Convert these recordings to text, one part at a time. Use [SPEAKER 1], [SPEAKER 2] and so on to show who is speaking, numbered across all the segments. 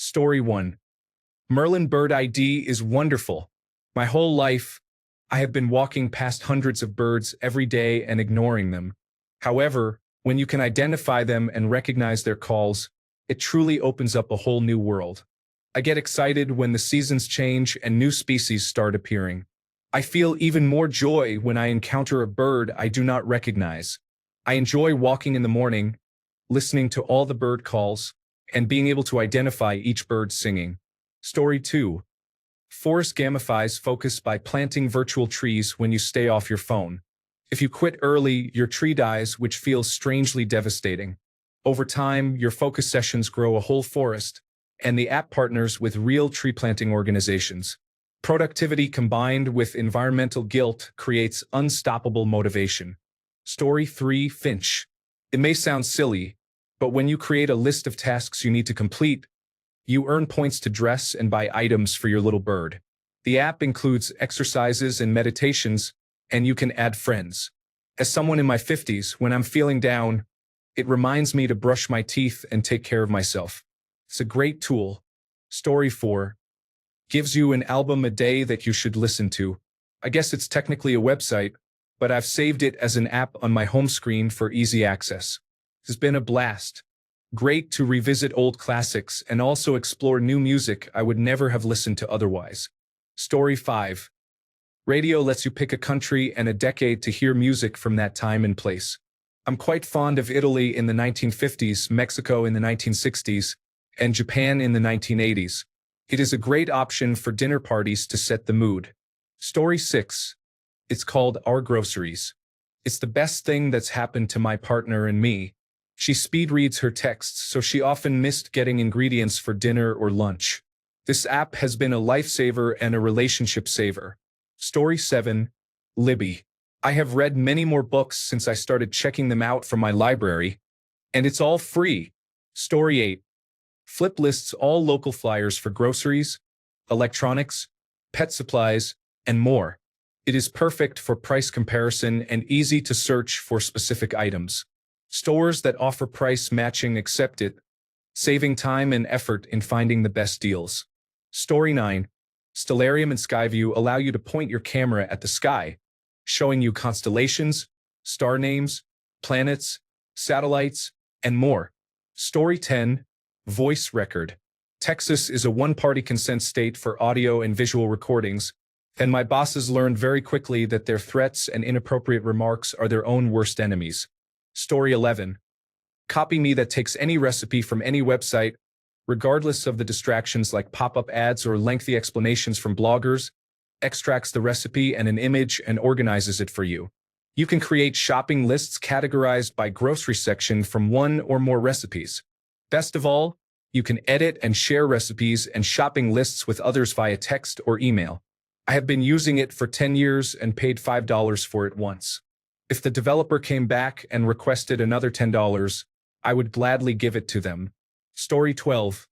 [SPEAKER 1] Story 1. Merlin Bird ID is wonderful. My whole life, I have been walking past hundreds of birds every day and ignoring them. However, when you can identify them and recognize their calls, it truly opens up a whole new world. I get excited when the seasons change and new species start appearing. I feel even more joy when I encounter a bird I do not recognize. I enjoy walking in the morning, listening to all the bird calls, and being able to identify each bird singing. Story 2. Forest gamifies focus by planting virtual trees when you stay off your phone. If you quit early, your tree dies, which feels strangely devastating. Over time, your focus sessions grow a whole forest, and the app partners with real tree planting organizations. Productivity combined with environmental guilt creates unstoppable motivation. Story 3. Finch. It may sound silly, but when you create a list of tasks you need to complete, you earn points to dress and buy items for your little bird. The app includes exercises and meditations, and you can add friends. As someone in my 50s, when I'm feeling down, it reminds me to brush my teeth and take care of myself. It's a great tool. Story 4. Gives you an album a day that you should listen to. I guess it's technically a website, but I've saved it as an app on my home screen for easy access. It's been a blast. Great to revisit old classics and also explore new music I would never have listened to otherwise. Story 5. Radio lets you pick a country and a decade to hear music from that time and place. I'm quite fond of Italy in the 1950s, Mexico in the 1960s, and Japan in the 1980s. It is a great option for dinner parties to set the mood. Story 6. It's called Our Groceries. It's the best thing that's happened to my partner and me. She speed reads her texts, so she often missed getting ingredients for dinner or lunch. This app has been a lifesaver and a relationship saver. Story 7. Libby. I have read many more books since I started checking them out from my library, and it's all free. Story 8. Flip lists all local flyers for groceries, electronics, pet supplies, and more. It is perfect for price comparison and easy to search for specific items. Stores that offer price matching accept it, saving time and effort in finding the best deals. Story 9. Stellarium and Skyview allow you to point your camera at the sky, showing you constellations, star names, planets, satellites, and more. Story 10. Voice Record. Texas is a one-party consent state for audio and visual recordings, and my bosses learned very quickly that their threats and inappropriate remarks are their own worst enemies. Story 11. Copy Me that takes any recipe from any website, regardless of the distractions like pop-up ads or lengthy explanations from bloggers, extracts the recipe and an image and organizes it for you. You can create shopping lists categorized by grocery section from one or more recipes. Best of all, you can edit and share recipes and shopping lists with others via text or email. I have been using it for 10 years and paid $5 for it once. If the developer came back and requested another $10, I would gladly give it to them. Story 12.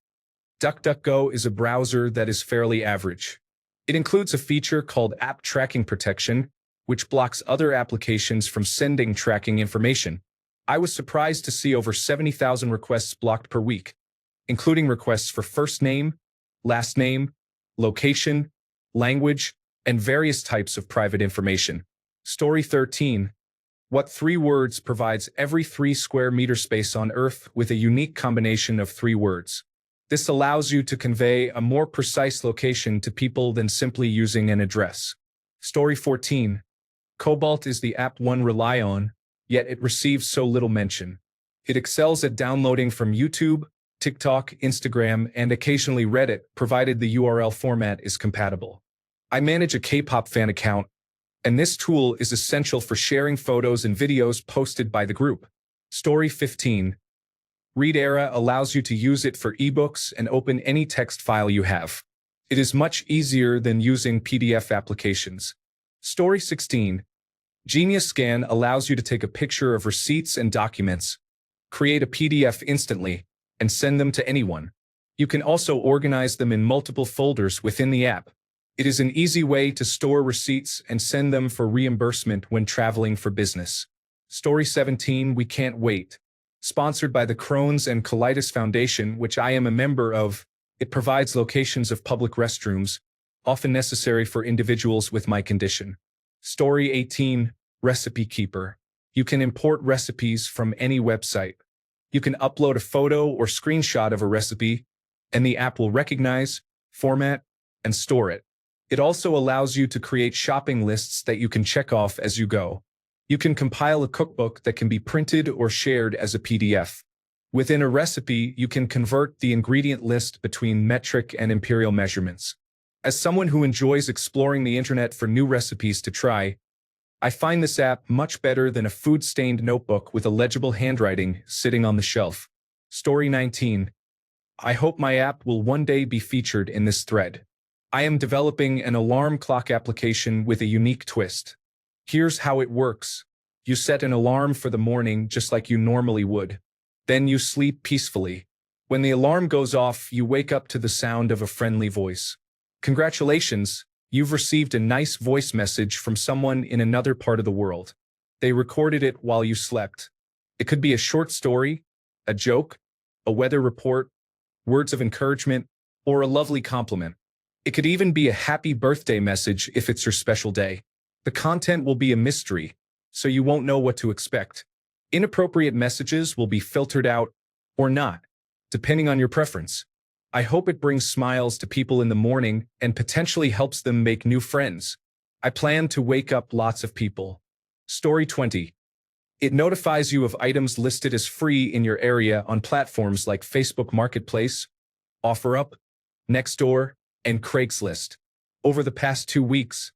[SPEAKER 1] DuckDuckGo is a browser that is fairly average. It includes a feature called App Tracking Protection, which blocks other applications from sending tracking information. I was surprised to see over 70,000 requests blocked per week, including requests for first name, last name, location, language, and various types of private information. Story 13. What 3 words provides every 3 square meter space on Earth with a unique combination of 3 words. This allows you to convey a more precise location to people than simply using an address. Story 14. Cobalt is the app one rely on, yet it receives so little mention. It excels at downloading from YouTube, TikTok, Instagram, and occasionally Reddit, provided the URL format is compatible. I manage a K-pop fan account, and this tool is essential for sharing photos and videos posted by the group. Story 15. ReadEra allows you to use it for ebooks and open any text file you have. It is much easier than using PDF applications. Story 16. Genius Scan allows you to take a picture of receipts and documents, create a PDF instantly, and send them to anyone. You can also organize them in multiple folders within the app. It is an easy way to store receipts and send them for reimbursement when traveling for business. Story 17. We Can't Wait. Sponsored by the Crohn's and Colitis Foundation, which I am a member of, It provides locations of public restrooms, often necessary for individuals with my condition. Story 18, Recipe Keeper. You can import recipes from any website. You can upload a photo or screenshot of a recipe, and the app will recognize, format, and store it. It also allows you to create shopping lists that you can check off as you go. You can compile a cookbook that can be printed or shared as a PDF. Within a recipe, you can convert the ingredient list between metric and imperial measurements. As someone who enjoys exploring the internet for new recipes to try, I find this app much better than a food-stained notebook with illegible handwriting sitting on the shelf. Story 19. I hope my app will one day be featured in this thread. I am developing an alarm clock application with a unique twist. Here's how it works. You set an alarm for the morning just like you normally would. Then you sleep peacefully. When the alarm goes off, you wake up to the sound of a friendly voice. Congratulations, you've received a nice voice message from someone in another part of the world. They recorded it while you slept. It could be a short story, a joke, a weather report, words of encouragement, or a lovely compliment. It could even be a happy birthday message if it's your special day. The content will be a mystery, so you won't know what to expect. Inappropriate messages will be filtered out or not, depending on your preference. I hope it brings smiles to people in the morning and potentially helps them make new friends. I plan to wake up lots of people. Story 20. It notifies you of items listed as free in your area on platforms like Facebook Marketplace, OfferUp, Nextdoor, and Craigslist. Over the past 2 weeks,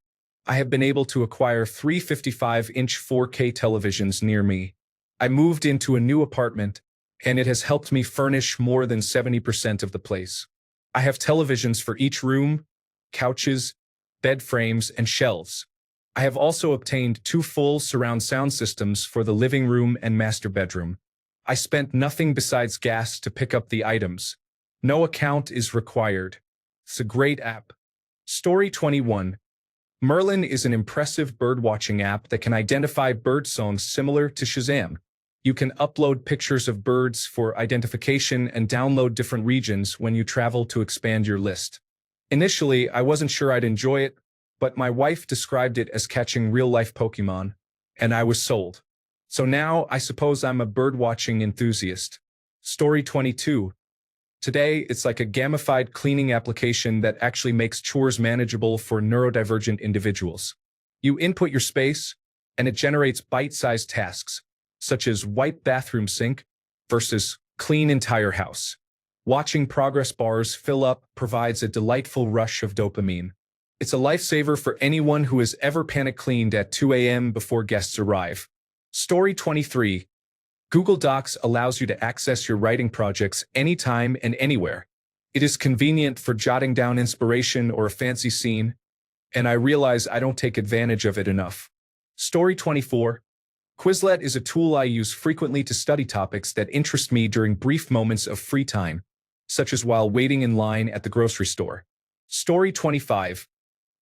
[SPEAKER 1] I have been able to acquire 3 55-inch 4K televisions near me. I moved into a new apartment, and it has helped me furnish more than 70% of the place. I have televisions for each room, couches, bed frames, and shelves. I have also obtained 2 full surround sound systems for the living room and master bedroom. I spent nothing besides gas to pick up the items. No account is required. It's a great app. Story 21. Merlin is an impressive birdwatching app that can identify bird songs similar to Shazam. You can upload pictures of birds for identification and download different regions when you travel to expand your list. Initially, I wasn't sure I'd enjoy it, but my wife described it as catching real-life Pokemon, and I was sold. So now I suppose I'm a birdwatching enthusiast. Story 22. Today, it's like a gamified cleaning application that actually makes chores manageable for neurodivergent individuals. You input your space, and it generates bite-sized tasks, such as wipe bathroom sink versus clean entire house. Watching progress bars fill up provides a delightful rush of dopamine. It's a lifesaver for anyone who has ever panic cleaned at 2 a.m. before guests arrive. Story 23. Google Docs allows you to access your writing projects anytime and anywhere. It is convenient for jotting down inspiration or a fancy scene, and I realize I don't take advantage of it enough. Story 24. Quizlet is a tool I use frequently to study topics that interest me during brief moments of free time, such as while waiting in line at the grocery store. Story 25.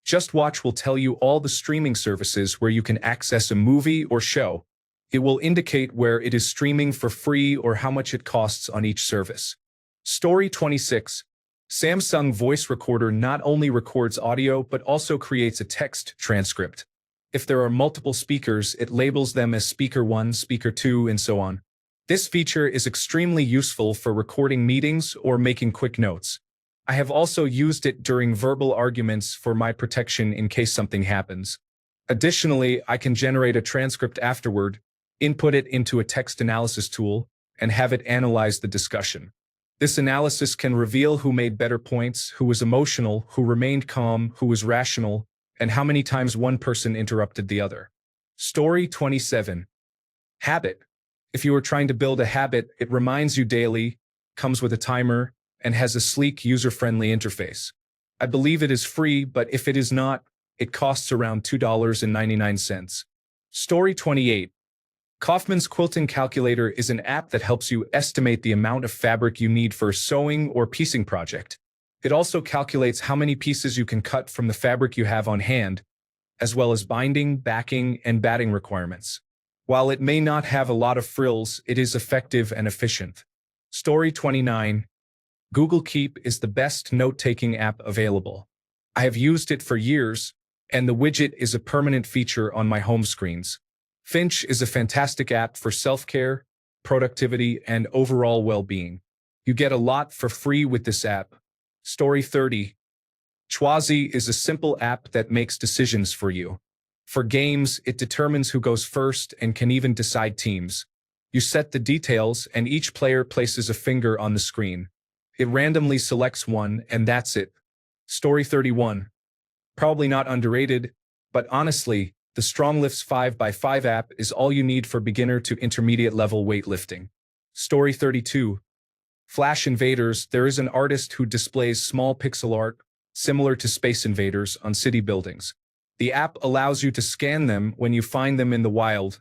[SPEAKER 1] Just Watch will tell you all the streaming services where you can access a movie or show. It will indicate where it is streaming for free or how much it costs on each service. Story 26. Samsung Voice Recorder not only records audio but also creates a text transcript. If there are multiple speakers, it labels them as Speaker 1, Speaker 2, and so on. This feature is extremely useful for recording meetings or making quick notes. I have also used it during verbal arguments for my protection in case something happens. Additionally, I can generate a transcript afterward, input it into a text analysis tool, and have it analyze the discussion. This analysis can reveal who made better points, who was emotional, who remained calm, who was rational, and how many times one person interrupted the other. Story 27. Habit. If you are trying to build a habit, it reminds you daily, comes with a timer, and has a sleek, user-friendly interface. I believe it is free, but if it is not, it costs around $2.99. Story 28. Kaufman's Quilting Calculator is an app that helps you estimate the amount of fabric you need for a sewing or piecing project. It also calculates how many pieces you can cut from the fabric you have on hand, as well as binding, backing, and batting requirements. While it may not have a lot of frills, it is effective and efficient. Story 29. Google Keep is the best note-taking app available. I have used it for years, and the widget is a permanent feature on my home screens. Finch is a fantastic app for self-care, productivity, and overall well-being. You get a lot for free with this app. Story 30. Chwazi is a simple app that makes decisions for you. For games, it determines who goes first and can even decide teams. You set the details, and each player places a finger on the screen. It randomly selects one, and that's it. Story 31. Probably not underrated, but honestly, the StrongLifts 5x5 app is all you need for beginner to intermediate level weightlifting. Story 32. Flash Invaders. There is an artist who displays small pixel art, similar to Space Invaders, on city buildings. The app allows you to scan them when you find them in the wild,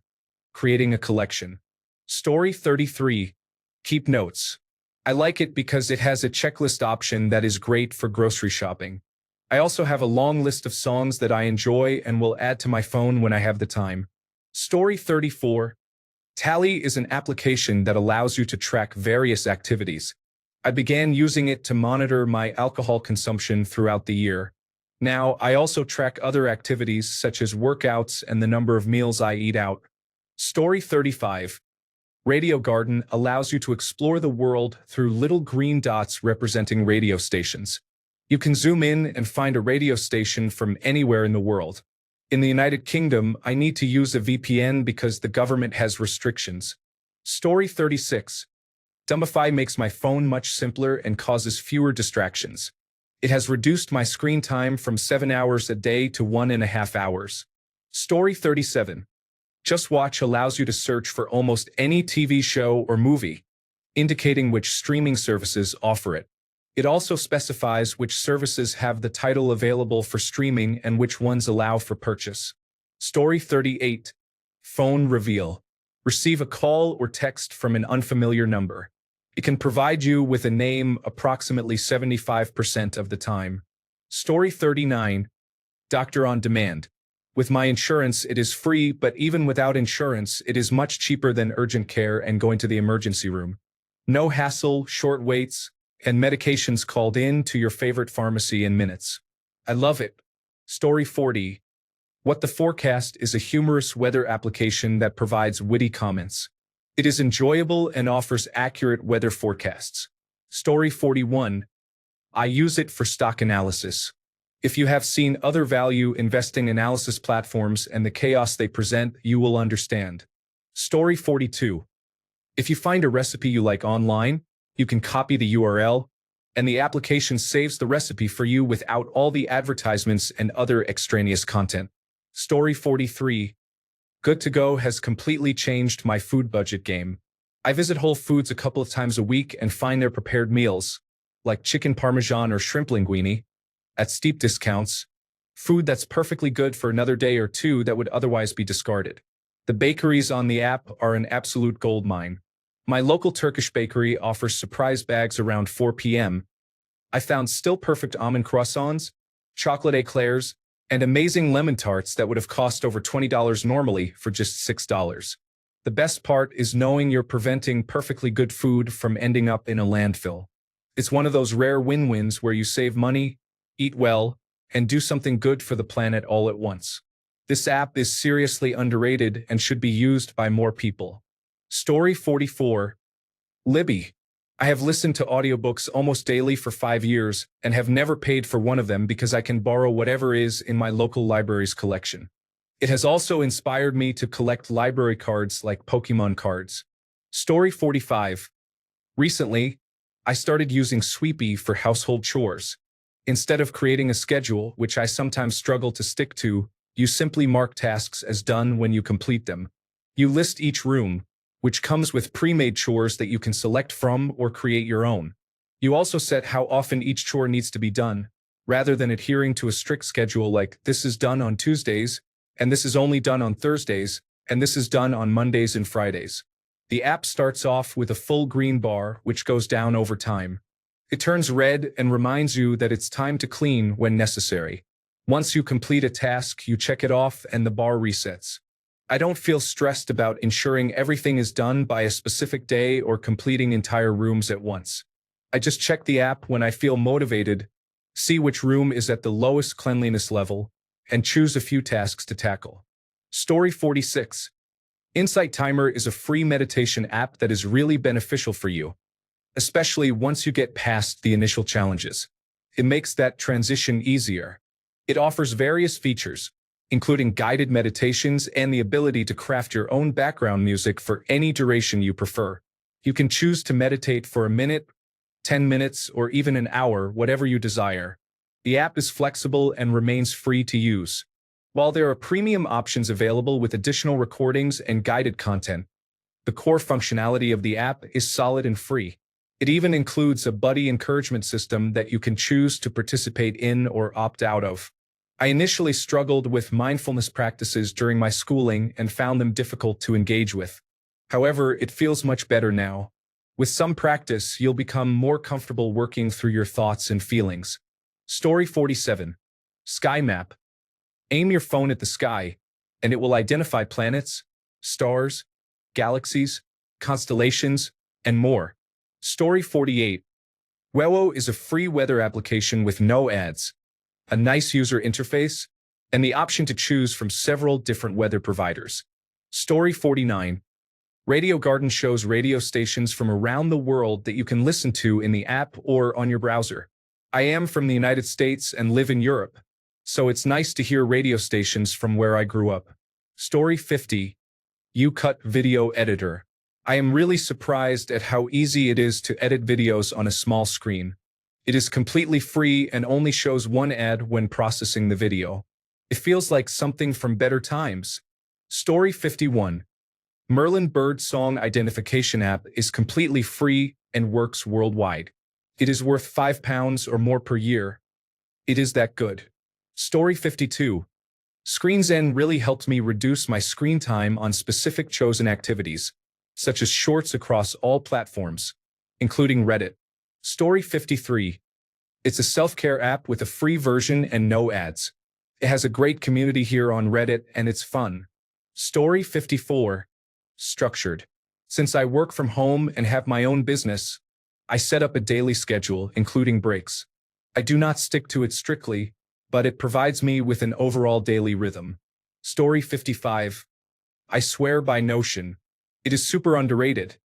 [SPEAKER 1] creating a collection. Story 33. Keep Notes. I like it because it has a checklist option that is great for grocery shopping. I also have a long list of songs that I enjoy and will add to my phone when I have the time. Story 34. Tally is an application that allows you to track various activities. I began using it to monitor my alcohol consumption throughout the year. Now, I also track other activities such as workouts and the number of meals I eat out. Story 35. Radio Garden allows you to explore the world through little green dots representing radio stations. You can zoom in and find a radio station from anywhere in the world. In the United Kingdom, I need to use a VPN because the government has restrictions. Story 36. Dumbify makes my phone much simpler and causes fewer distractions. It has reduced my screen time from 7 hours a day to 1.5 hours. Story 37. Just Watch allows you to search for almost any TV show or movie, indicating which streaming services offer it. It also specifies which services have the title available for streaming and which ones allow for purchase. Story 38. Phone Reveal. Receive a call or text from an unfamiliar number. It can provide you with a name approximately 75% of the time. Story 39. Doctor on Demand. With my insurance, it is free, but even without insurance, it is much cheaper than urgent care and going to the emergency room. No hassle, short waits, and medications called in to your favorite pharmacy in minutes. I love it. Story 40. What the Forecast is a humorous weather application that provides witty comments. It is enjoyable and offers accurate weather forecasts. Story 41. I use it for stock analysis. If you have seen other value investing analysis platforms and the chaos they present, you will understand. Story 42. If you find a recipe you like online, you can copy the URL, and the application saves the recipe for you without all the advertisements and other extraneous content. Story 43. Good to Go has completely changed my food budget game. I visit Whole Foods a couple of times a week and find their prepared meals, like chicken parmesan or shrimp linguine, at steep discounts, food that's perfectly good for another day or two that would otherwise be discarded. The bakeries on the app are an absolute goldmine. My local Turkish bakery offers surprise bags around 4 p.m. I found still perfect almond croissants, chocolate eclairs, and amazing lemon tarts that would have cost over $20 normally for just $6. The best part is knowing you're preventing perfectly good food from ending up in a landfill. It's one of those rare win-wins where you save money, eat well, and do something good for the planet all at once. This app is seriously underrated and should be used by more people. Story 44. Libby. I have listened to audiobooks almost daily for 5 years and have never paid for one of them because I can borrow whatever is in my local library's collection. It has also inspired me to collect library cards like Pokemon cards. Story 45. Recently, I started using Sweepy for household chores. Instead of creating a schedule, which I sometimes struggle to stick to, you simply mark tasks as done when you complete them. You list each room, which comes with pre-made chores that you can select from or create your own. You also set how often each chore needs to be done, rather than adhering to a strict schedule like this is done on Tuesdays, and this is only done on Thursdays, and this is done on Mondays and Fridays. The app starts off with a full green bar, which goes down over time. It turns red and reminds you that it's time to clean when necessary. Once you complete a task, you check it off and the bar resets. I don't feel stressed about ensuring everything is done by a specific day or completing entire rooms at once. I just check the app when I feel motivated, see which room is at the lowest cleanliness level, and choose a few tasks to tackle. Story 46. Insight Timer is a free meditation app that is really beneficial for you, especially once you get past the initial challenges. It makes that transition easier. It offers various features, including guided meditations and the ability to craft your own background music for any duration you prefer. You can choose to meditate for a minute, 10 minutes, or even an hour, whatever you desire. The app is flexible and remains free to use. While there are premium options available with additional recordings and guided content, the core functionality of the app is solid and free. It even includes a buddy encouragement system that you can choose to participate in or opt out of. I initially struggled with mindfulness practices during my schooling and found them difficult to engage with. However, it feels much better now. With some practice, you'll become more comfortable working through your thoughts and feelings. Story 47. Sky Map. Aim your phone at the sky, and it will identify planets, stars, galaxies, constellations, and more. Story 48. Wewo is a free weather application with no ads, a nice user interface, and the option to choose from several different weather providers. Story 49. Radio Garden shows radio stations from around the world that you can listen to in the app or on your browser. I am from the United States and live in Europe, so it's nice to hear radio stations from where I grew up. Story 50. YouCut Video Editor. I am really surprised at how easy it is to edit videos on a small screen. It is completely free and only shows one ad when processing the video. It feels like something from better times. Story 51. Merlin Bird Song Identification app is completely free and works worldwide. It is worth £5 or more per year. It is that good. Story 52. ScreenZen really helped me reduce my screen time on specific chosen activities, such as shorts across all platforms, including Reddit. Story 53. It's a self-care app with a free version and no ads. It has a great community here on Reddit and it's fun. Story 54. Structured. Since I work from home and have my own business, I set up a daily schedule, including breaks. I do not stick to it strictly, but it provides me with an overall daily rhythm. Story 55. I swear by Notion. It is super underrated.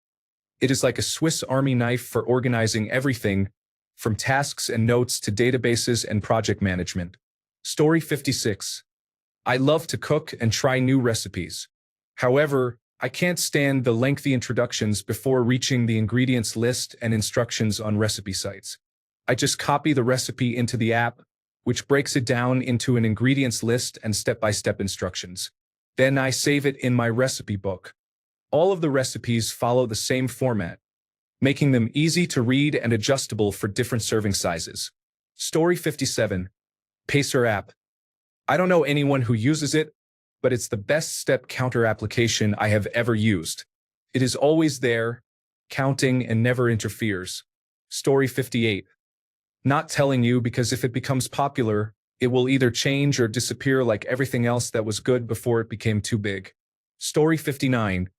[SPEAKER 1] It is like a Swiss Army knife for organizing everything, from tasks and notes to databases and project management. Story 56. I love to cook and try new recipes. However, I can't stand the lengthy introductions before reaching the ingredients list and instructions on recipe sites. I just copy the recipe into the app, which breaks it down into an ingredients list and step-by-step instructions. Then I save it in my recipe book. All of the recipes follow the same format, making them easy to read and adjustable for different serving sizes. Story 57. Pacer app. I don't know anyone who uses it, but it's the best step counter application I have ever used. It is always there, counting and never interferes. Story 58. Not telling you because if it becomes popular, it will either change or disappear like everything else that was good before it became too big. Story 59.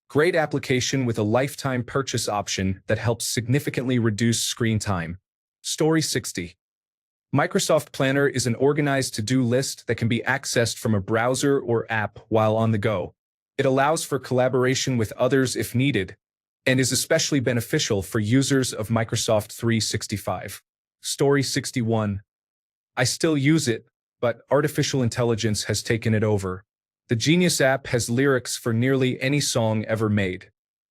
[SPEAKER 1] Great application with a lifetime purchase option that helps significantly reduce screen time. Story 60. Microsoft Planner is an organized to-do list that can be accessed from a browser or app while on the go. It allows for collaboration with others if needed, and is especially beneficial for users of Microsoft 365. Story 61. I still use it, but artificial intelligence has taken it over. The Genius app has lyrics for nearly any song ever made.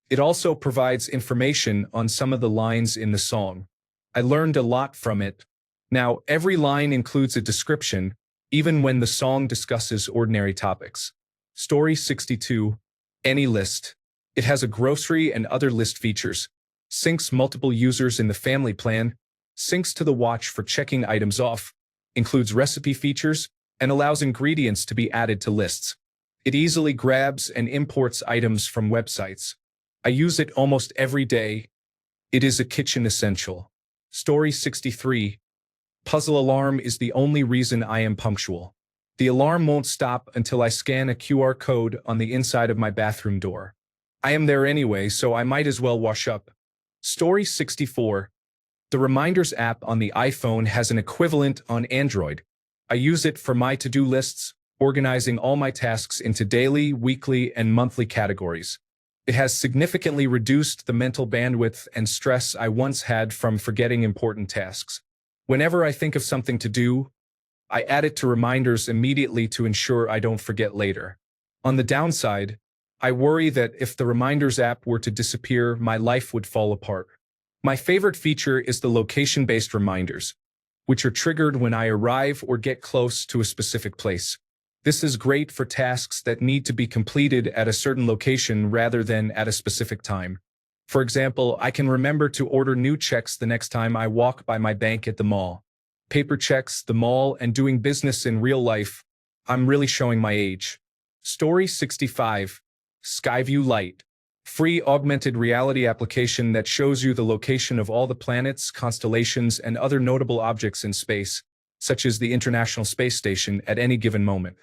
[SPEAKER 1] It also provides information on some of the lines in the song. I learned a lot from it. Now, every line includes a description, even when the song discusses ordinary topics. Story 62. AnyList. It has a grocery and other list features, syncs multiple users in the family plan, syncs to the watch for checking items off, includes recipe features, and allows ingredients to be added to lists. It easily grabs and imports items from websites. I use it almost every day. It is a kitchen essential. Story 63. Puzzle Alarm is the only reason I am punctual. The alarm won't stop until I scan a QR code on the inside of my bathroom door. I am there anyway, so I might as well wash up. Story 64. The Reminders app on the iPhone has an equivalent on Android. I use it for my to-do lists, organizing all my tasks into daily, weekly, and monthly categories. It has significantly reduced the mental bandwidth and stress I once had from forgetting important tasks. Whenever I think of something to do, I add it to Reminders immediately to ensure I don't forget later. On the downside, I worry that if the Reminders app were to disappear, my life would fall apart. My favorite feature is the location-based reminders, which are triggered when I arrive or get close to a specific place. This is great for tasks that need to be completed at a certain location rather than at a specific time. For example, I can remember to order new checks the next time I walk by my bank at the mall. Paper checks, the mall, and doing business in real life. I'm really showing my age. Story 65. Skyview Lite. Free augmented reality application that shows you the location of all the planets, constellations, and other notable objects in space, such as the International Space Station, at any given moment.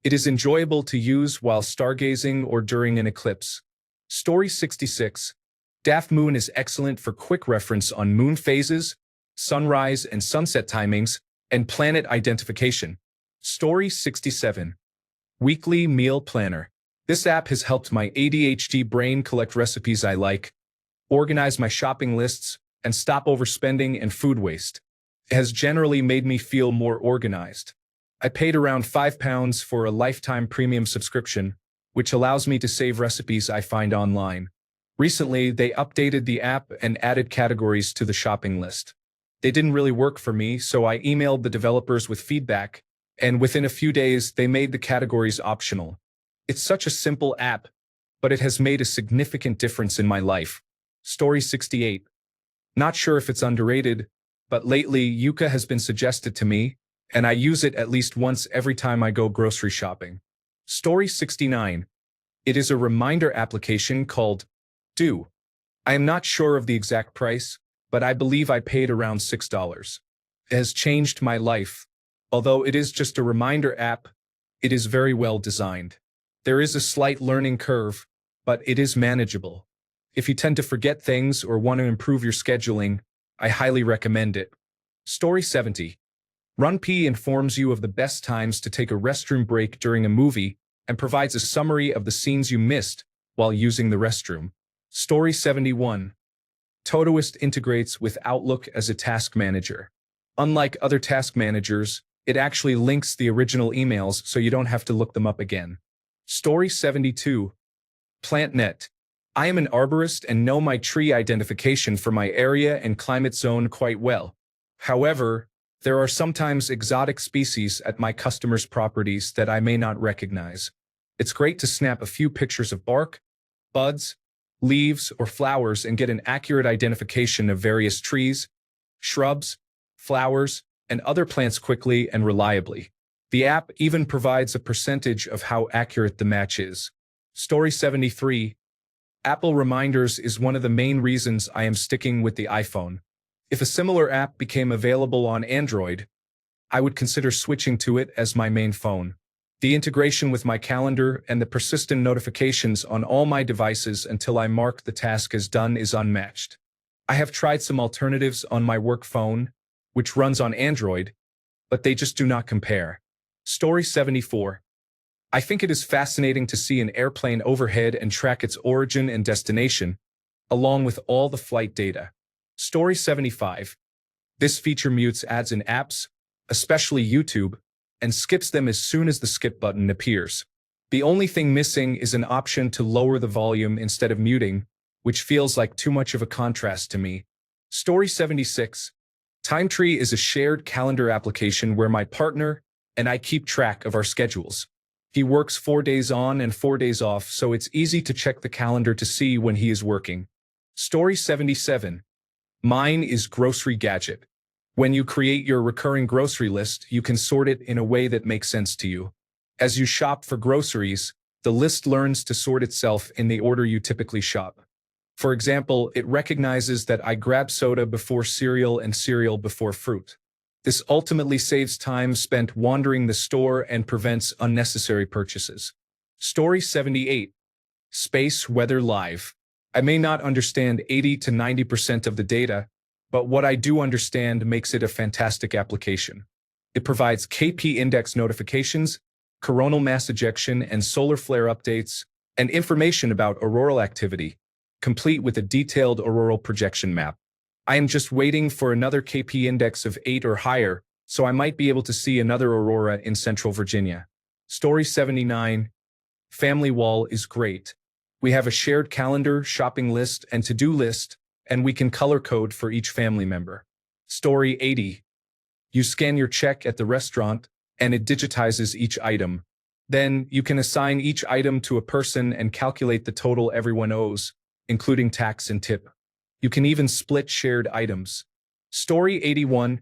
[SPEAKER 1] It is enjoyable to use while stargazing or during an eclipse. Story 66. Daft Moon is excellent for quick reference on moon phases, sunrise and sunset timings, and planet identification. Story 67. Weekly Meal Planner. This app has helped my ADHD brain collect recipes I like, organize my shopping lists, and stop overspending and food waste. It has generally made me feel more organized. I paid around £5 for a lifetime premium subscription, which allows me to save recipes I find online. Recently, they updated the app and added categories to the shopping list. They didn't really work for me, so I emailed the developers with feedback, and within a few days, they made the categories optional. It's such a simple app, but it has made a significant difference in my life. Story 68. Not sure if it's underrated, but lately Yuka has been suggested to me, and I use it at least once every time I go grocery shopping. Story 69. It is a reminder application called Do. I am not sure of the exact price, but I believe I paid around $6. It has changed my life. Although it is just a reminder app, it is very well designed. There is a slight learning curve, but it is manageable. If you tend to forget things or want to improve your scheduling, I highly recommend it. Story 70. RunP informs you of the best times to take a restroom break during a movie and provides a summary of the scenes you missed while using the restroom. Story 71. Todoist integrates with Outlook as a task manager. Unlike other task managers, it actually links the original emails so you don't have to look them up again. Story 72. PlantNet. I am an arborist and know my tree identification for my area and climate zone quite well. However, there are sometimes exotic species at my customers' properties that I may not recognize. It's great to snap a few pictures of bark, buds, leaves, or flowers and get an accurate identification of various trees, shrubs, flowers, and other plants quickly and reliably. The app even provides a percentage of how accurate the match is. Story 73. Apple Reminders is one of the main reasons I am sticking with the iPhone. If a similar app became available on Android, I would consider switching to it as my main phone. The integration with my calendar and the persistent notifications on all my devices until I mark the task as done is unmatched. I have tried some alternatives on my work phone, which runs on Android, but they just do not compare. Story 74. I think it is fascinating to see an airplane overhead and track its origin and destination, along with all the flight data. Story 75. This feature mutes ads in apps, especially YouTube, and skips them as soon as the skip button appears. The only thing missing is an option to lower the volume instead of muting, which feels like too much of a contrast to me. Story 76. TimeTree is a shared calendar application where my partner and I keep track of our schedules. He works 4 days on and 4 days off, so it's easy to check the calendar to see when he is working. Story 77. Mine is Grocery Gadget. When you create your recurring grocery list, you can sort it in a way that makes sense to you. As you shop for groceries, the list learns to sort itself in the order you typically shop. For example, it recognizes that I grab soda before cereal and cereal before fruit. This ultimately saves time spent wandering the store and prevents unnecessary purchases. Story 78. Space Weather Live. I may not understand 80 to 90% of the data, but what I do understand makes it a fantastic application. It provides KP index notifications, coronal mass ejection and solar flare updates, and information about auroral activity, complete with a detailed auroral projection map. I am just waiting for another KP index of 8 or higher, so I might be able to see another aurora in Central Virginia. Story 79. Family Wall is great. We have a shared calendar, shopping list, and to-do list, and we can color code for each family member. Story 80. You scan your check at the restaurant, and it digitizes each item. Then you can assign each item to a person and calculate the total everyone owes, including tax and tip. You can even split shared items. Story 81.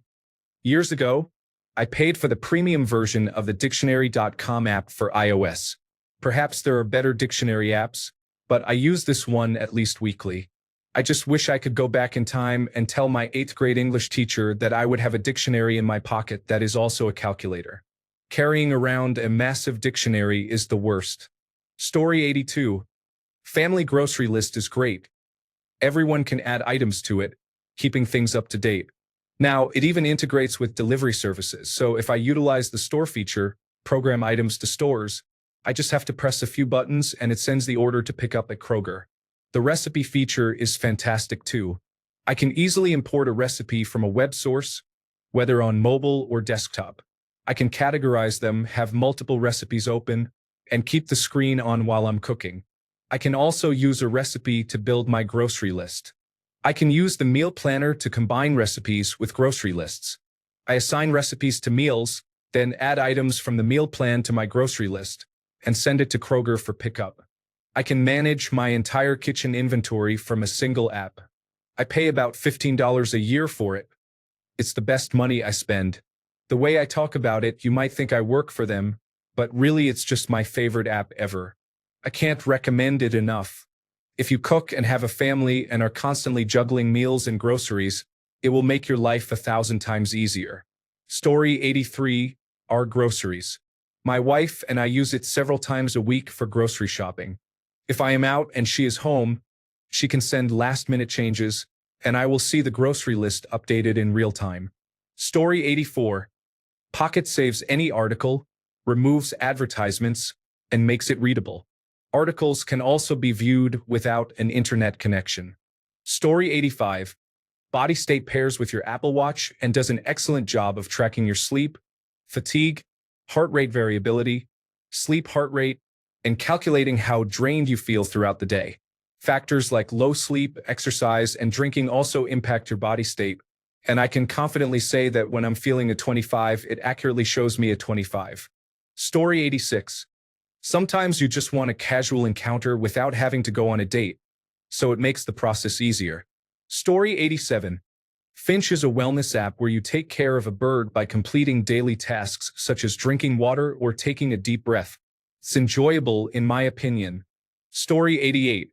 [SPEAKER 1] Years ago, I paid for the premium version of the Dictionary.com app for iOS. Perhaps there are better dictionary apps, but I use this one at least weekly. I just wish I could go back in time and tell my 8th grade English teacher that I would have a dictionary in my pocket that is also a calculator. Carrying around a massive dictionary is the worst. Story 82. Family grocery list is great. Everyone can add items to it, keeping things up to date. Now, it even integrates with delivery services, so if I utilize the store feature, program items to stores, I just have to press a few buttons and it sends the order to pick up at Kroger. The recipe feature is fantastic too. I can easily import a recipe from a web source, whether on mobile or desktop. I can categorize them, have multiple recipes open, and keep the screen on while I'm cooking. I can also use a recipe to build my grocery list. I can use the meal planner to combine recipes with grocery lists. I assign recipes to meals, then add items from the meal plan to my grocery list, and send it to Kroger for pickup. I can manage my entire kitchen inventory from a single app. I pay about $15 a year for it. It's the best money I spend. The way I talk about it, you might think I work for them, but really it's just my favorite app ever. I can't recommend it enough. If you cook and have a family and are constantly juggling meals and groceries, it will make your life 1,000 times easier. Story 83. Our groceries. My wife and I use it several times a week for grocery shopping. If I am out and she is home, she can send last-minute changes, and I will see the grocery list updated in real time. Story 84. Pocket saves any article, removes advertisements, and makes it readable. Articles can also be viewed without an internet connection. Story 85. Body State pairs with your Apple Watch and does an excellent job of tracking your sleep, fatigue, heart rate variability, sleep heart rate, and calculating how drained you feel throughout the day. Factors like low sleep, exercise, and drinking also impact your body state, and I can confidently say that when I'm feeling a 25, it accurately shows me a 25. Story 86. Sometimes you just want a casual encounter without having to go on a date, so it makes the process easier. Story 87. Finch is a wellness app where you take care of a bird by completing daily tasks such as drinking water or taking a deep breath. It's enjoyable, in my opinion. Story 88.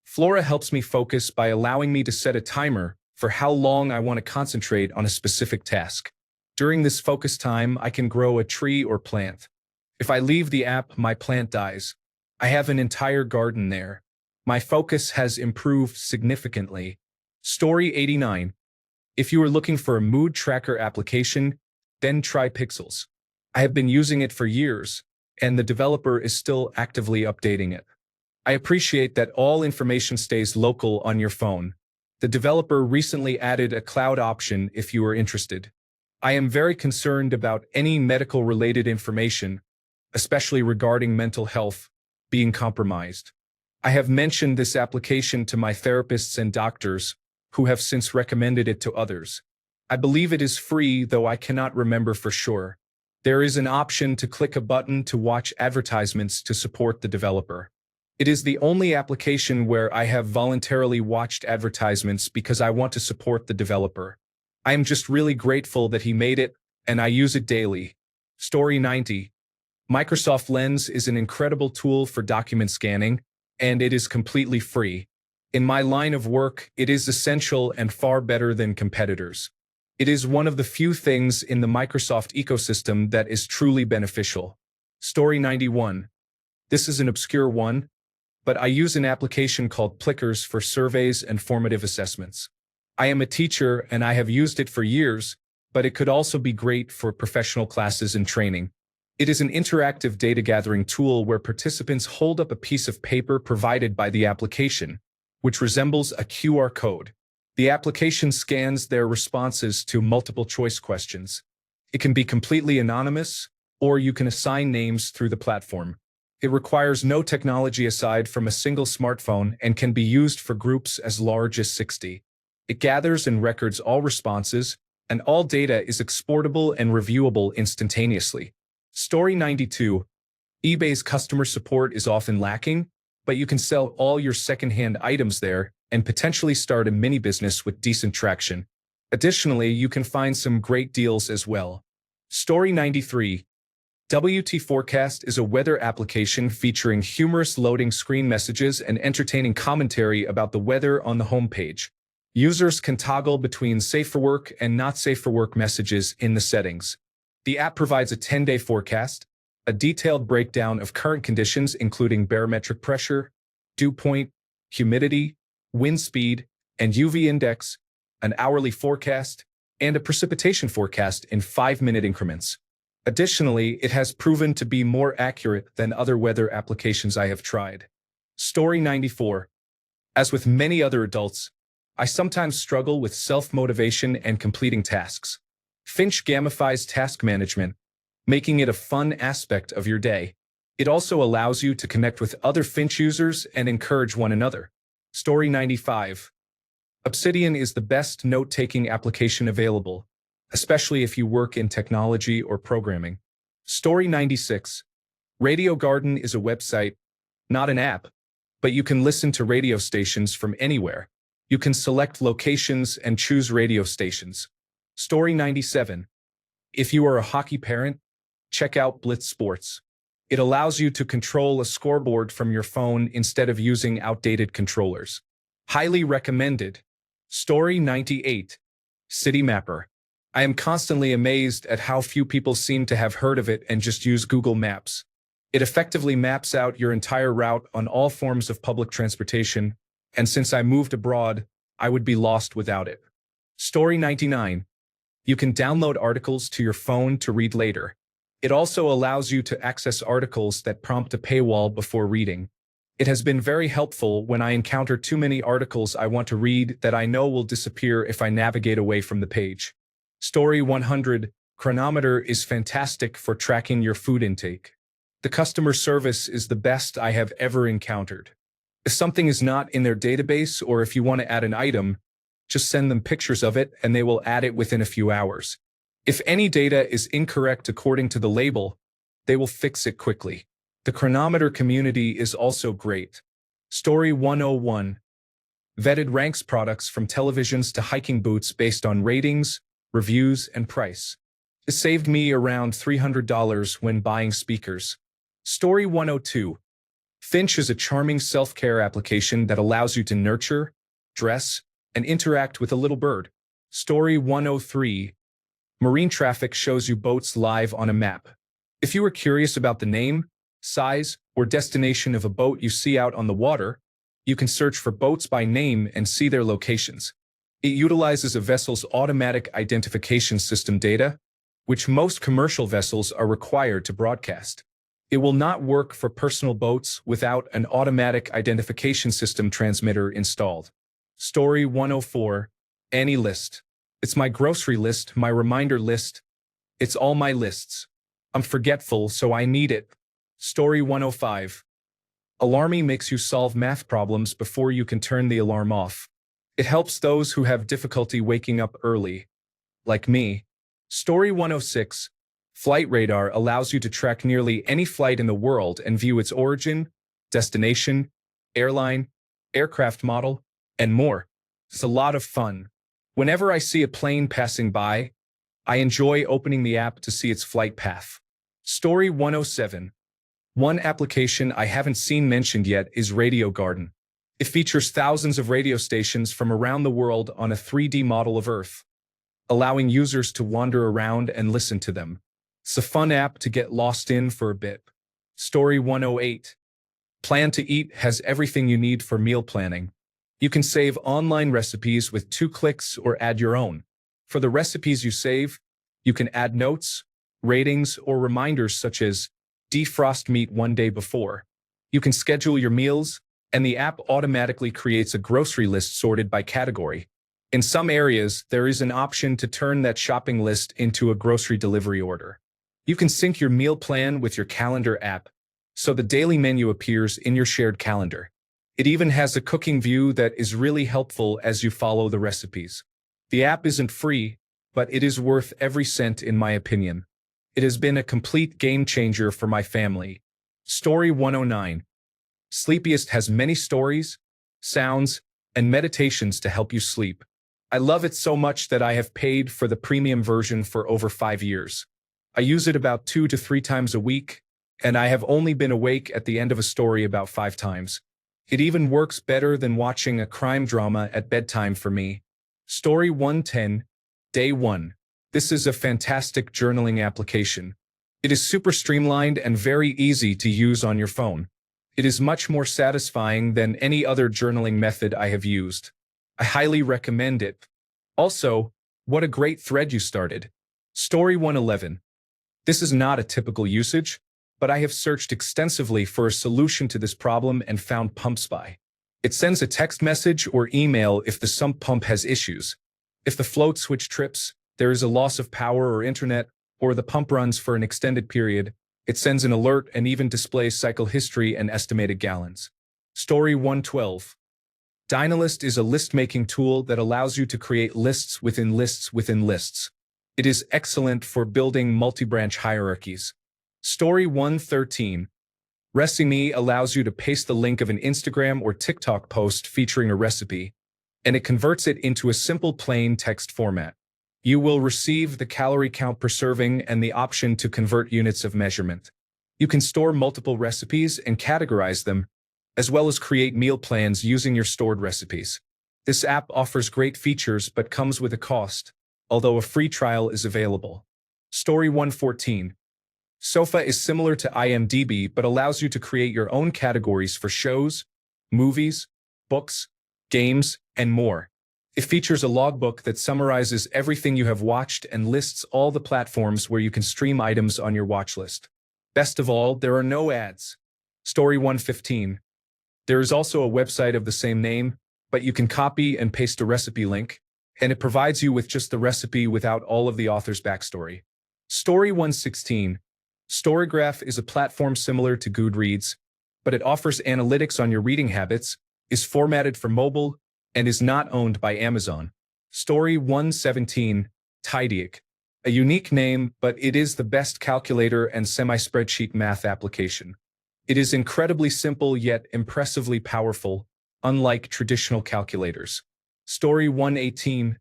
[SPEAKER 1] Flora helps me focus by allowing me to set a timer for how long I want to concentrate on a specific task. During this focus time, I can grow a tree or plant. If I leave the app, my plant dies. I have an entire garden there. My focus has improved significantly. Story 89. If you are looking for a mood tracker application, then try Pixels. I have been using it for years, and the developer is still actively updating it. I appreciate that all information stays local on your phone. The developer recently added a cloud option if you are interested. I am very concerned about any medical-related information, especially regarding mental health, being compromised. I have mentioned this application to my therapists and doctors, who have since recommended it to others. I believe it is free, though I cannot remember for sure. There is an option to click a button to watch advertisements to support the developer. It is the only application where I have voluntarily watched advertisements because I want to support the developer. I am just really grateful that he made it, and I use it daily. Story 90. Microsoft Lens is an incredible tool for document scanning, and it is completely free. In my line of work, it is essential and far better than competitors. It is one of the few things in the Microsoft ecosystem that is truly beneficial. Story 91. This is an obscure one, but I use an application called Plickers for surveys and formative assessments. I am a teacher and I have used it for years, but it could also be great for professional classes and training. It is an interactive data gathering tool where participants hold up a piece of paper provided by the application, which resembles a QR code. The application scans their responses to multiple choice questions. It can be completely anonymous, or you can assign names through the platform. It requires no technology aside from a single smartphone and can be used for groups as large as 60. It gathers and records all responses, and all data is exportable and reviewable instantaneously. Story 92. eBay's customer support is often lacking, but you can sell all your secondhand items there and potentially start a mini business with decent traction. Additionally, you can find some great deals as well. Story 93. WT Forecast is a weather application featuring humorous loading screen messages and entertaining commentary about the weather on the homepage. Users can toggle between safe for work and not safe for work messages in the settings. The app provides a 10-day forecast, a detailed breakdown of current conditions including barometric pressure, dew point, humidity, wind speed, and UV index, an hourly forecast, and a precipitation forecast in 5-minute increments. Additionally, it has proven to be more accurate than other weather applications I have tried. Story 94. As with many other adults, I sometimes struggle with self-motivation and completing tasks. Finch gamifies task management, making it a fun aspect of your day. It also allows you to connect with other Finch users and encourage one another. Story 95. Obsidian is the best note-taking application available, especially if you work in technology or programming. Story 96. Radio Garden is a website, not an app, but you can listen to radio stations from anywhere. You can select locations and choose radio stations. Story 97. If you are a hockey parent, check out Blitz Sports. It allows you to control a scoreboard from your phone instead of using outdated controllers. Highly recommended. Story 98. City Mapper. I am constantly amazed at how few people seem to have heard of it and just use Google Maps. It effectively maps out your entire route on all forms of public transportation, and since I moved abroad, I would be lost without it. Story 99. You can download articles to your phone to read later. It also allows you to access articles that prompt a paywall before reading. It has been very helpful when I encounter too many articles I want to read that I know will disappear if I navigate away from the page. Story 100. Chronometer is fantastic for tracking your food intake. The customer service is the best I have ever encountered. If something is not in their database or if you want to add an item, just send them pictures of it and they will add it within a few hours. If any data is incorrect according to the label, they will fix it quickly. The chronometer community is also great. Story 101. Vetted ranks products from televisions to hiking boots based on ratings, reviews, and price. It saved me around $300 when buying speakers. Story 102. Finch is a charming self-care application that allows you to nurture, dress, and interact with a little bird. Story 103. Marine traffic shows you boats live on a map. If you are curious about the name, size, or destination of a boat you see out on the water, you can search for boats by name and see their locations. It utilizes a vessel's automatic identification system data, which most commercial vessels are required to broadcast. It will not work for personal boats without an automatic identification system transmitter installed. Story 104. Any list. It's my grocery list, my reminder list. It's all my lists. I'm forgetful, so I need it. Story 105. Alarmy makes you solve math problems before you can turn the alarm off. It helps those who have difficulty waking up early, like me. Story 106. Flight Radar allows you to track nearly any flight in the world and view its origin, destination, airline, aircraft model, and more. It's a lot of fun. Whenever I see a plane passing by, I enjoy opening the app to see its flight path. Story 107. One application I haven't seen mentioned yet is Radio Garden. It features thousands of radio stations from around the world on a 3D model of Earth, allowing users to wander around and listen to them. It's a fun app to get lost in for a bit. Story 108. Plan to Eat has everything you need for meal planning. You can save online recipes with 2 clicks or add your own. For the recipes you save, you can add notes, ratings, or reminders such as defrost meat 1 day before. You can schedule your meals, and the app automatically creates a grocery list sorted by category. In some areas, there is an option to turn that shopping list into a grocery delivery order. You can sync your meal plan with your calendar app, so the daily menu appears in your shared calendar. It even has a cooking view that is really helpful as you follow the recipes. The app isn't free, but it is worth every cent in my opinion. It has been a complete game changer for my family. Story 109. Sleepiest has many stories, sounds, and meditations to help you sleep. I love it so much that I have paid for the premium version for over 5 years. I use it about 2 to 3 times a week, and I have only been awake at the end of a story about 5 times. It even works better than watching a crime drama at bedtime for me. Story 110, Day 1. This is a fantastic journaling application. It is super streamlined and very easy to use on your phone. It is much more satisfying than any other journaling method I have used. I highly recommend it. Also, what a great thread you started. Story 111. This is not a typical usage, but I have searched extensively for a solution to this problem and found PumpSpy. It sends a text message or email if the sump pump has issues. If the float switch trips, there is a loss of power or internet, or the pump runs for an extended period, it sends an alert and even displays cycle history and estimated gallons. Story 112. Dynalist is a list-making tool that allows you to create lists within lists within lists. It is excellent for building multi-branch hierarchies. Story 113. Recipe allows you to paste the link of an Instagram or TikTok post featuring a recipe, and it converts it into a simple plain text format. You will receive the calorie count per serving and the option to convert units of measurement. You can store multiple recipes and categorize them, as well as create meal plans using your stored recipes. This app offers great features but comes with a cost, although a free trial is available. Story 114. Sofa is similar to IMDb but allows you to create your own categories for shows, movies, books, games, and more. It features a logbook that summarizes everything you have watched and lists all the platforms where you can stream items on your watch list. Best of all, there are no ads. Story 115. There is also a website of the same name, but you can copy and paste a recipe link, and it provides you with just the recipe without all of the author's backstory. Story 116. Storygraph is a platform similar to Goodreads, but it offers analytics on your reading habits, is formatted for mobile, and is not owned by Amazon. Story 117. Tidyik. A unique name, but it is the best calculator and semi-spreadsheet math application. It is incredibly simple yet impressively powerful, unlike traditional calculators. Story 118.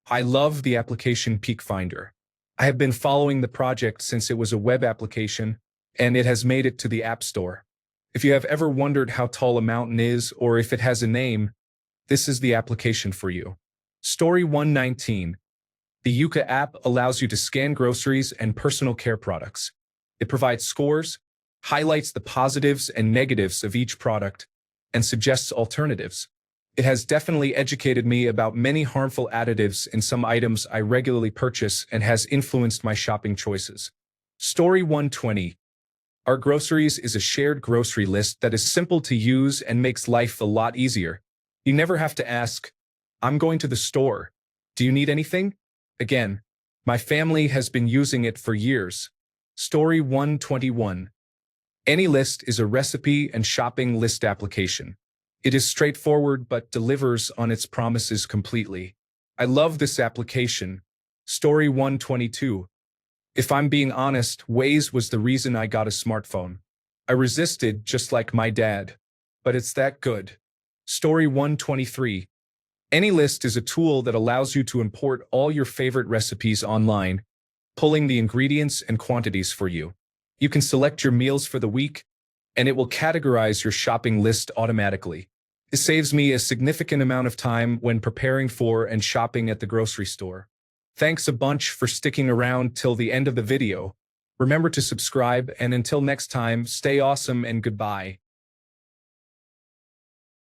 [SPEAKER 1] I love the application Peak Finder. I have been following the project since it was a web application, and it has made it to the App Store. If you have ever wondered how tall a mountain is or if it has a name, this is the application for you. Story 119. The Yuka app allows you to scan groceries and personal care products. It provides scores, highlights the positives and negatives of each product, and suggests alternatives. It has definitely educated me about many harmful additives in some items I regularly purchase and has influenced my shopping choices. Story 120. Our Groceries is a shared grocery list that is simple to use and makes life a lot easier. You never have to ask, I'm going to the store. Do you need anything? Again, my family has been using it for years. Story 121. AnyList is a recipe and shopping list application. It is straightforward but delivers on its promises completely. I love this application. Story 122. If I'm being honest, Waze was the reason I got a smartphone. I resisted just like my dad, but it's that good. Story 123. AnyList is a tool that allows you to import all your favorite recipes online, pulling the ingredients and quantities for you. You can select your meals for the week, and it will categorize your shopping list automatically. It saves me a significant amount of time when preparing for and shopping at the grocery store. Thanks a bunch for sticking around till the end of the video. Remember to subscribe, and until next time, stay awesome and goodbye.